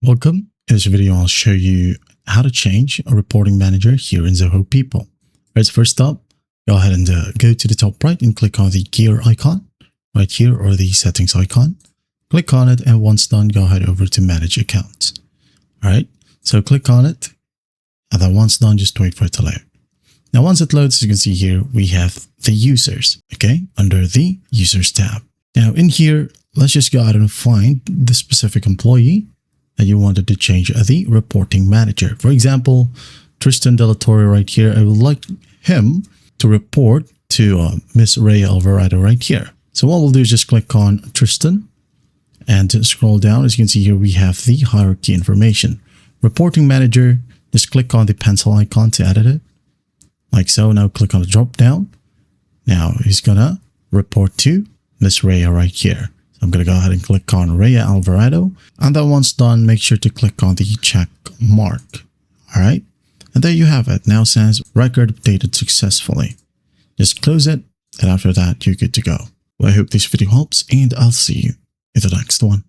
Welcome. In this video, I'll show you how to change a reporting manager here in Zoho People. Right, first up, go ahead and go to the top right and click on the gear icon right here, or the settings icon. Click on it, and once done, go ahead over to manage accounts. All right, so click on it, and then once done, just wait for it to load. Now, once it loads, as you can see here, we have the users, okay, under the users tab. Now in here, let's just go ahead and find the specific employee that you wanted to change the reporting manager. For example, Tristan Delatore right here. I would like him to report to Miss Ray Alvarado right here. So what we'll do is just click on Tristan and scroll down. As you can see here, we have the hierarchy information. Reporting manager, just click on the pencil icon to edit it. Like so. Now click on the drop down. Now he's gonna report to Miss Raya right here. So I'm gonna go ahead and click on Raya Alvarado. And then once done, make sure to click on the check mark. All right. And there you have it. Now says record updated successfully. Just close it. And after that, you're good to go. Well, I hope this video helps, and I'll see you in the next one.